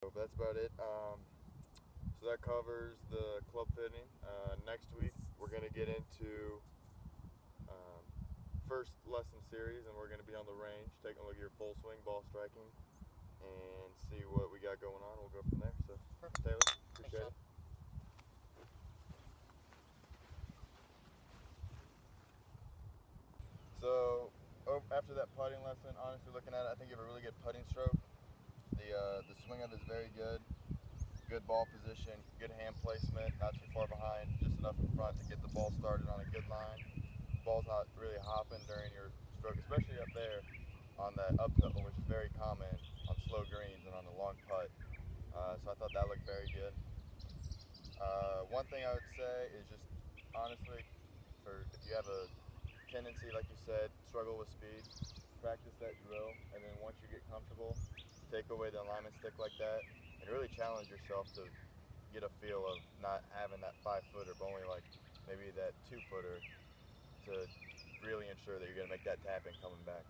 But that's about it. So that covers the club fitting. Next week we're going to get into um, first lesson series, and we're going to be on the range, taking a look at your full swing ball striking, and see what we got going on. We'll go from there. So, Perfect. Taylor, appreciate it. So after that putting lesson, honestly looking at it, I think you have a really good putting stroke. The swing of it is very good. Good ball position, good hand placement, not too far behind, just enough in front to get the ball started on a good line. Ball's not really hopping during your stroke, especially up there on that uphill, which is very common on slow greens and on the long putt. So I thought that looked very good. One thing I would say is just honestly, if you have a tendency, like you said, struggle with speed, practice that drill, and then once you get comfortable, take away the alignment stick like that, and really challenge yourself to get a feel of not having that 5-footer, but only like maybe that 2-footer to really ensure that you're going to make that tap in coming back.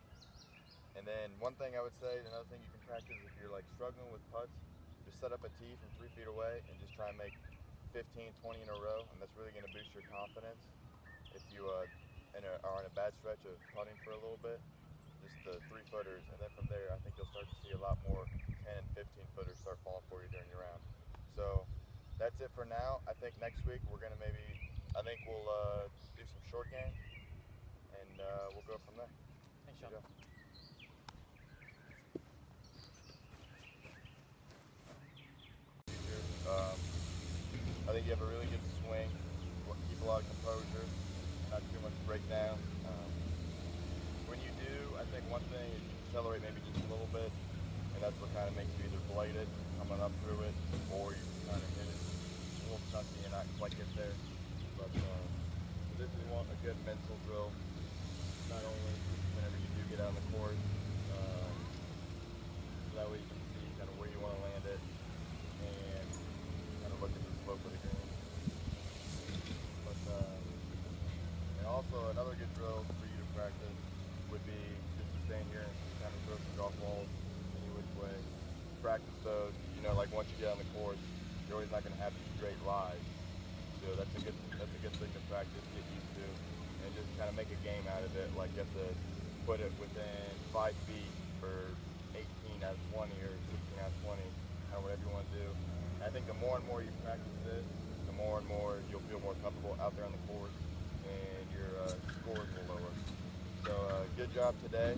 And then one thing I would say, another thing you can practice if you're like struggling with putts, just set up a tee from 3 feet away and just try and make 15, 20 in a row, and that's really going to boost your confidence. If you are in a bad stretch of putting for a little bit, just the 3-footers, and then from there I think you'll start to see a lot more 10, 15-footers start falling for you during your round. So that's it for now. I think next week we're going to we'll do some short game, and we'll go from there. Thanks, Sean. I think you have a really good swing. Keep a lot of composure, not too much breakdown. When you do, I think one thing is you accelerate maybe just a little bit, and that's what kind of makes you either blade it, coming up through it, or you kind of hit it a little chunky and not quite get there. But this is a good mental drill, not only whenever you do get out on the course, so that way you can see kind of where you want to land it and kind of look at the slope of the green. But and also another good drill for you to practice would be just to stand here and kind of throw some golf balls any which way. Practice those. You know, like once you get on the course, you're always not going to have these straight lies. So that's a good thing to practice, get used to, and just kind of make a game out of it. Like you have to put it within 5 feet for 18 out of 20 or 16 out of 20, kind of whatever you want to do. And I think the more and more you practice this, the more and more you'll feel more comfortable out there on the course, and your scores will lower. So good job today,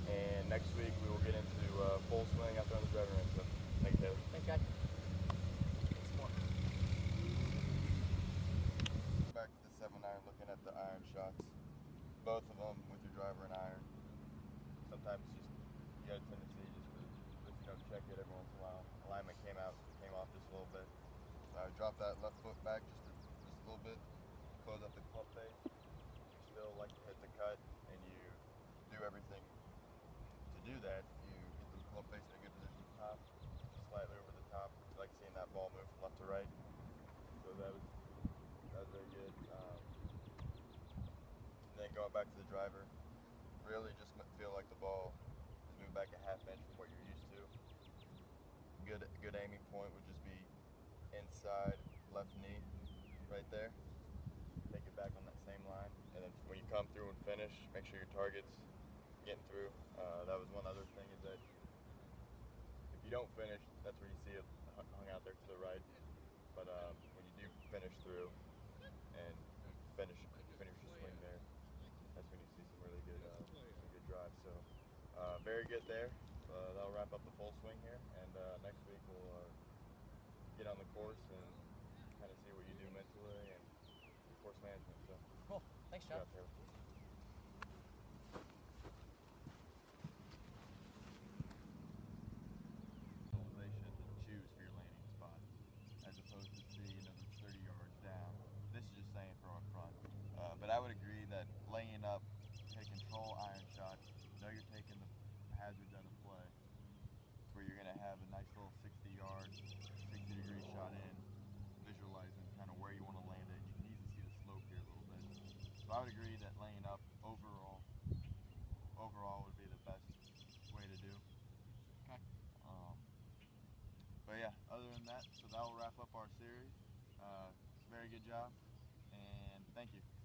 and next week we will get into full swing out there on the driving range. So thanks, Taylor. Thanks, guys. Back to the 7-iron, looking at the iron shots. Both of them with your driver and iron. Sometimes just you got a tendency just to check it every once in a while. Alignment came off just a little bit. So I drop that left foot back just a little bit, close up the club face. You still like to hit the cut, and you do everything to do that. You get the club face in a good position at the top, slightly over the top. You like seeing that ball move from left to right. So that was very good. And then going back to the driver, really just feel like the ball is moving back a half inch from what you're used to. Good aiming point would just be inside left knee, right there. Take it back on that same line, and then when you come through and finish, make sure your target's getting through. That was one other thing, is that if you don't finish, that's where you see it hung out there to the right. But when you do finish through and finish your swing there, that's when you see some really good drives. So very good there. That'll wrap up the full swing here, and next week we'll get on the course and kind of see what you do mentally and course management. So cool. Thanks, John. Taylor. Choose for your landing spot, as opposed to see another 30 yards down. This is just saying throw in front. But I would agree that laying up, take control iron shots, know you're taking the hazards out of play, where you're going to have a nice little 60-yard, 60-degree shot in, visualizing kind of where you want to land it. You can easily see the slope here a little bit. So I would agree that laying yeah, other than that, so that will wrap up our series. Very good job, and thank you.